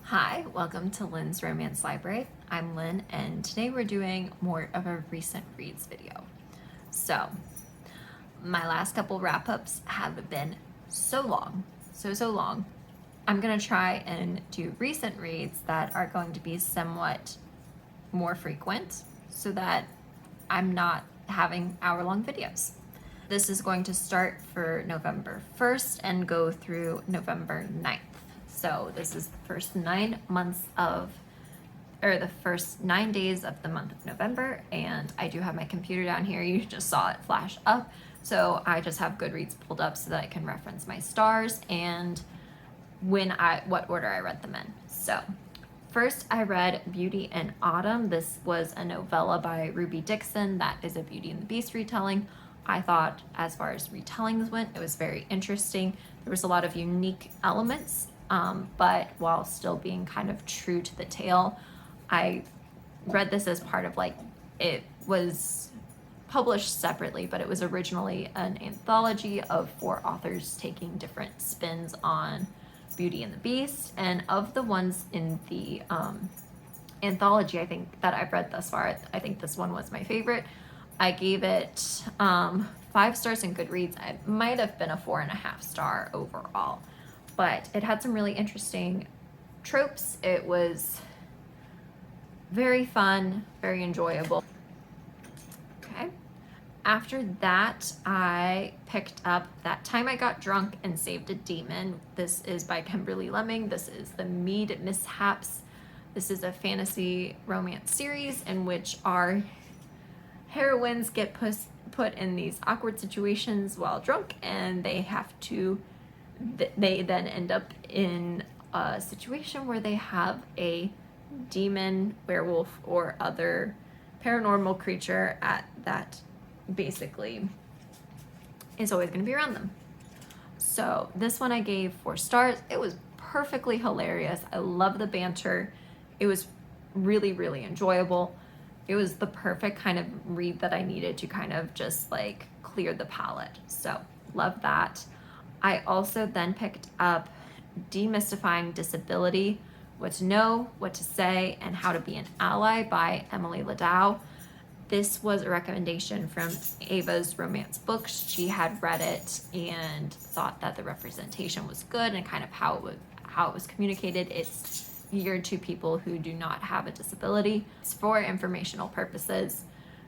Hi, welcome to Lynn's Romance Library. I'm Lynn, and today we're doing more of a recent reads video. So, my last couple wrap-ups have been so long, so long. I'm gonna try and do recent reads that are going to be somewhat more frequent so that I'm not having hour-long videos. This is going to start for November 1st and go through November 9th. So this is the first 9 months of, or the first 9 days of the month of November, and I do have my computer down here. You just saw it flash up. So I just have Goodreads pulled up so that I can reference my stars and what order I read them in. So first I read Beauty and Autumn. This was a novella by Ruby Dixon that is a Beauty and the Beast retelling. I thought as far as retellings went, it was very interesting. There was a lot of unique elements, but while still being kind of true to the tale. I read this as part of it was published separately, but it was originally an anthology of 4 authors taking different spins on Beauty and the Beast. And of the ones in the anthology, I think that I've read thus far, I think this one was my favorite. I gave it 5 stars in Goodreads. It might have been a 4.5 star overall, but it had some really interesting tropes. It was very fun, very enjoyable. Okay. After that, I picked up That Time I Got Drunk and Saved a Demon. This is by Kimberly Lemming. This is the Mead Mishaps. This is a fantasy romance series in which our heroines get put in these awkward situations while drunk, and they then end up in a situation where they have a demon, werewolf, or other paranormal creature that basically is always going to be around them. So this one I gave 4 stars. It was perfectly hilarious. I love the banter. It was really, really enjoyable. It was the perfect kind of read that I needed to kind of just clear the palate. So love that. I also then picked up Demystifying Disability, What to Know, What to Say, and How to Be an Ally by Emily Ladau. This was a recommendation from Ava's Romance Books. She had read it and thought that the representation was good and kind of how it was communicated. It's geared to people who do not have a disability. It's for informational purposes.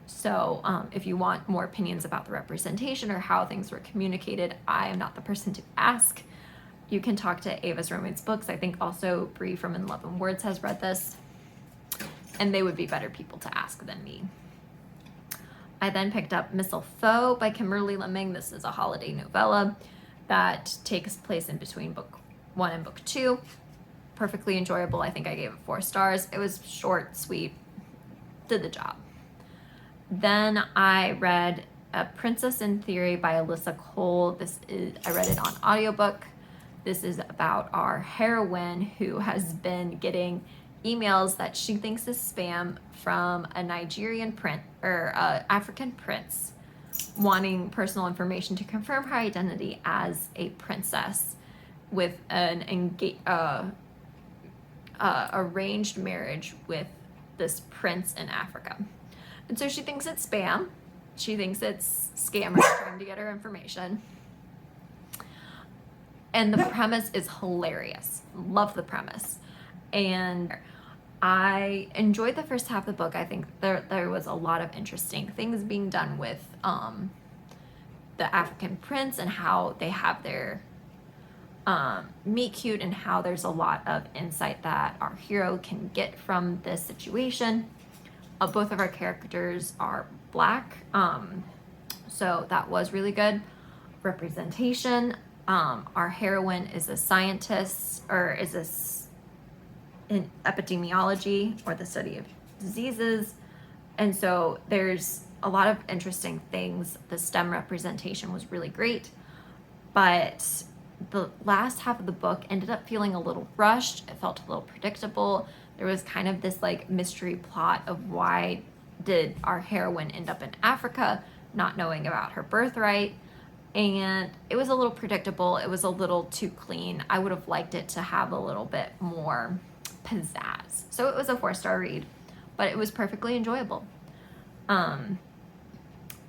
So if you want more opinions about the representation or how things were communicated, I am not the person to ask. You can talk to Ava's Romance Books. I think also Bree from In Love and Words has read this, and they would be better people to ask than me. I then picked up Mistlefoe by Kimberly Lemming. This is a holiday novella that takes place in between book 1 and book 2. Perfectly enjoyable. I think I gave it 4 stars. It was short, sweet, did the job. Then I read A Princess in Theory by Alyssa Cole. I read it on audiobook. This is about our heroine who has been getting emails that she thinks is spam from a Nigerian prince or African prince wanting personal information to confirm her identity as a princess with an arranged marriage with this prince in Africa. And so she thinks it's spam. She thinks it's scammers trying to get her information. And the premise is hilarious. Love the premise. And I enjoyed the first half of the book. I think there was a lot of interesting things being done with the African prince and how they have their meet cute, and how there's a lot of insight that our hero can get from this situation. Both of our characters are Black, so that was really good representation. Our heroine is a scientist, or is in epidemiology, or the study of diseases, and so there's a lot of interesting things. The STEM representation was really great, but the last half of the book ended up feeling a little rushed. It felt a little predictable. There was kind of this mystery plot of why did our heroine end up in Africa, not knowing about her birthright. And it was a little predictable. It was a little too clean. I would have liked it to have a little bit more pizzazz. So it was a 4-star read, but it was perfectly enjoyable.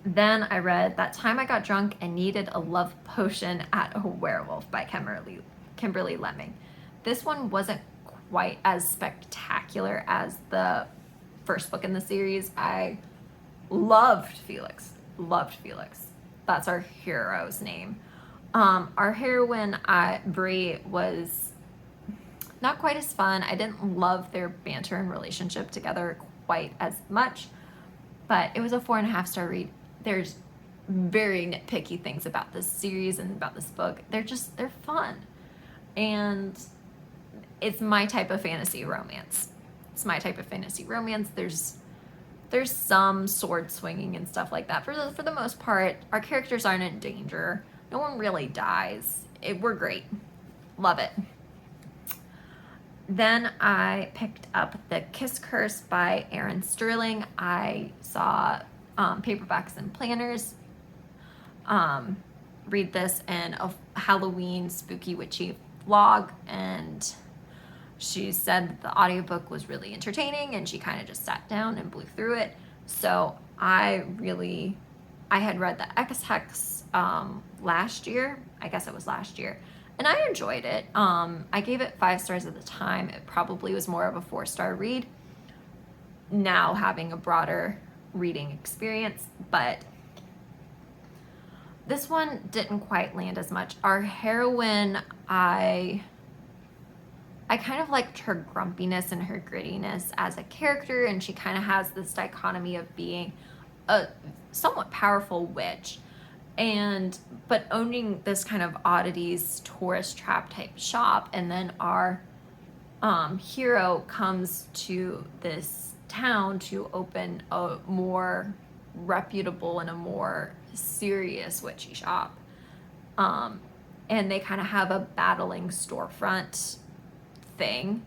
Then I read That Time I Got Drunk and Needed a Love Potion at a Werewolf by Kimberly Lemming. This one wasn't quite as spectacular as the first book in the series. I loved Felix. That's our hero's name. Our heroine, Bree, was not quite as fun. I didn't love their banter and relationship together quite as much, but it was a 4.5-star read. There's very nitpicky things about this series and about this book. They're fun. And it's my type of fantasy romance. There's some sword swinging and stuff like that. For the most part, our characters aren't in danger. No one really dies. We're great. Love it. Then I picked up The Kiss Curse by Erin Sterling. I saw Paperbacks and Planners read this in a Halloween spooky witchy vlog, and she said that the audiobook was really entertaining, and she kind of just sat down and blew through it. So I had read the X-Hex last year. I guess it was last year. And I enjoyed it. I gave it 5 stars at the time. It probably was more of a 4-star read now, having a broader reading experience, but this one didn't quite land as much. Our heroine, I kind of liked her grumpiness and her grittiness as a character, and she kind of has this dichotomy of being a somewhat powerful witch but owning this kind of oddities tourist trap type shop. And then our hero comes to this town to open a more reputable and a more serious witchy shop. And they kind of have a battling storefront thing.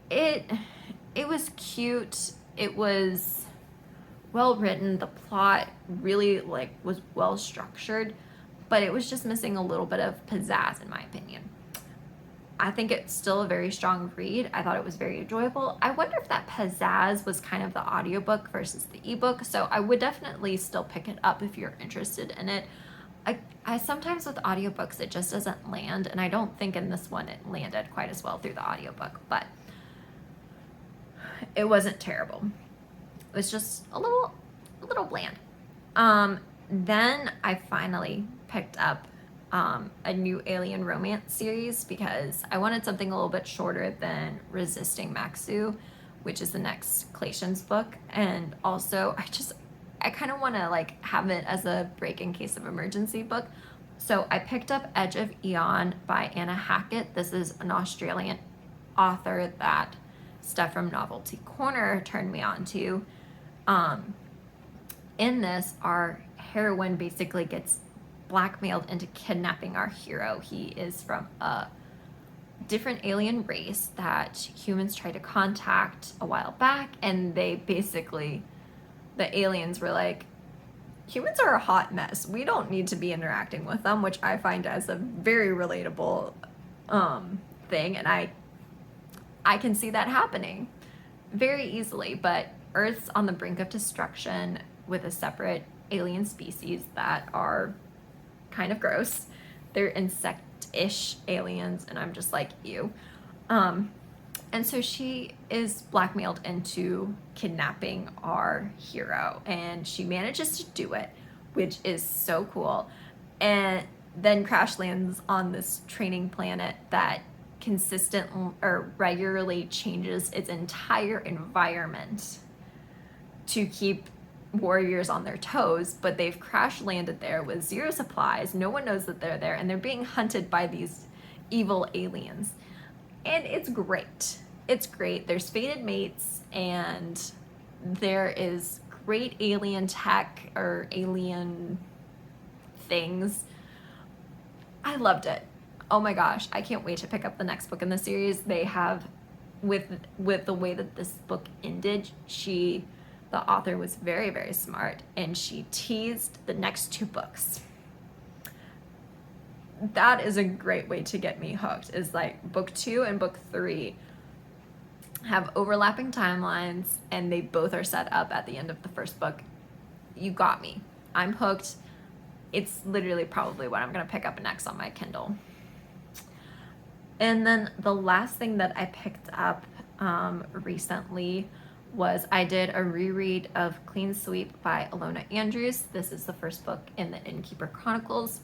It was cute. It was well written. The plot really was well structured, but it was just missing a little bit of pizzazz in my opinion. I think it's still a very strong read. I thought it was very enjoyable. I wonder if that pizzazz was kind of the audiobook versus the ebook, so I would definitely still pick it up if you're interested in it. I sometimes with audiobooks it just doesn't land, and I don't think in this one it landed quite as well through the audiobook, but it wasn't terrible. It was just a little bland. Then I finally picked up a new alien romance series because I wanted something a little bit shorter than Resisting Maxu, which is the next Clatians book. And also I kind of want to have it as a break in case of emergency book. So I picked up Edge of Eon by Anna Hackett. This is an Australian author that Steph from Novelty Corner turned me on to. In this, our heroine basically gets blackmailed into kidnapping our hero. He is from a different alien race that humans tried to contact a while back, and the aliens were like, humans are a hot mess. We don't need to be interacting with them, which I find as a very relatable thing, and I can see that happening very easily. But Earth's on the brink of destruction with a separate alien species that are kind of gross. They're insect-ish aliens, and I'm just like, ew. And so she is blackmailed into kidnapping our hero, and she manages to do it, which is so cool. And then crash lands on this training planet that regularly changes its entire environment to keep warriors on their toes, but they've crash landed there with 0 supplies. No one knows that they're there, and they're being hunted by these evil aliens. And it's great. It's great. There's fated mates, and there is great alien tech or alien things. I loved it. Oh my gosh, I can't wait to pick up the next book in the series. They have, with the way that this book ended, the author was very, very smart, and she teased the next 2 books. That is a great way to get me hooked, is book 2 and book 3 have overlapping timelines, and they both are set up at the end of the first book. You got me. I'm hooked. It's literally probably what I'm gonna pick up next on my Kindle. And then the last thing that I picked up recently was I did a reread of Clean Sweep by Alona Andrews. This is the first book in the Innkeeper Chronicles.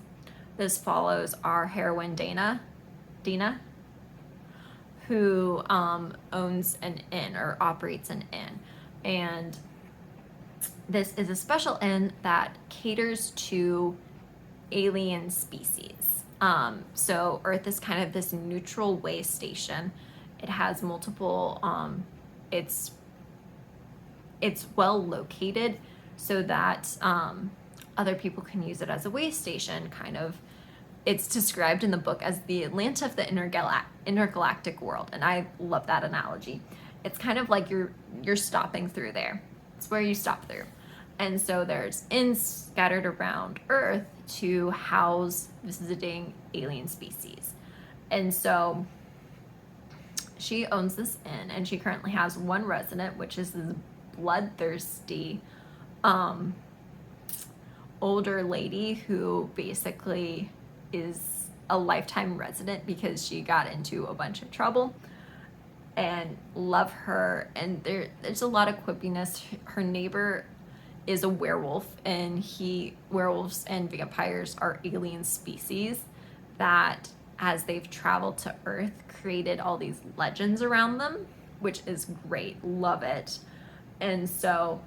This follows our heroine Dina, who owns an inn or operates an inn. And this is a special inn that caters to alien species. So Earth is kind of this neutral way station. It has multiple, it's well located so that other people can use it as a way station, kind of. It's described in the book as the Atlanta of the intergalactic world, and I love that analogy. It's kind of like you're stopping through there. It's where you stop through. And so there's inns scattered around Earth to house visiting alien species. And so she owns this inn, and she currently has one resident, which is this bloodthirsty older lady who basically is a lifetime resident because she got into a bunch of trouble. And love her, and there's a lot of quippiness. Her neighbor is a werewolf, and werewolves and vampires are alien species that, as they've traveled to Earth, created all these legends around them, which is great. Love it. And so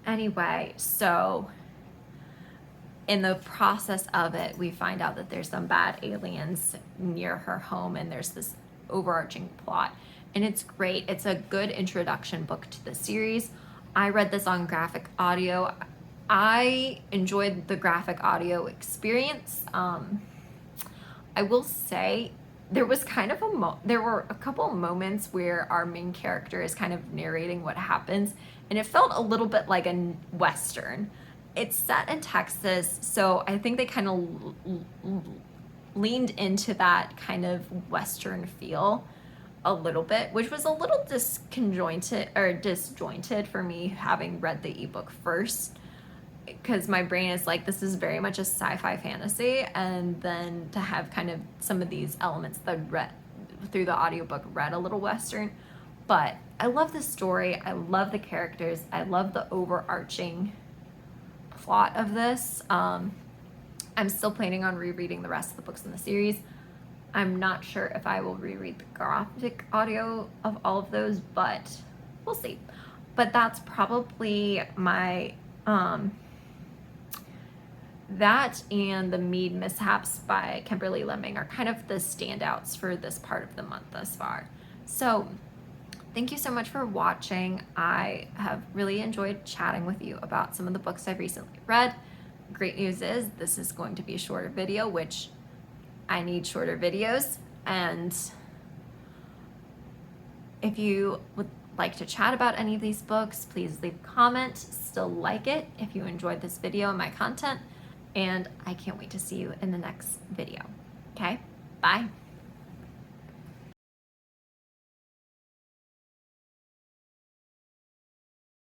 anyway, so in the process of it, we find out that there's some bad aliens near her home, and there's this overarching plot, and it's great. It's a good introduction book to the series. I read this on graphic audio. I enjoyed the graphic audio experience. I will say there was kind of there were a couple moments where our main character is kind of narrating what happens, and it felt a little bit like a Western. It's set in Texas, so I think they kind of leaned into that kind of Western feel a little bit, which was a little disjointed for me, having read the ebook first, because my brain is like, this is very much a sci-fi fantasy, and then to have kind of some of these elements that read through the audiobook read a little Western. But I love the story. I love the characters. I love the overarching plot of this. I'm still planning on rereading the rest of the books in the series. I'm not sure if I will reread the graphic audio of all of those, but we'll see. But that's probably my, that and the Mead Mishaps by Kimberly Lemming are kind of the standouts for this part of the month thus far. So thank you so much for watching. I have really enjoyed chatting with you about some of the books I've recently read. Great news is this is going to be a shorter video, which I need shorter videos. And if you would like to chat about any of these books, please leave a comment. Still like it if you enjoyed this video and my content. And I can't wait to see you in the next video. Okay, bye.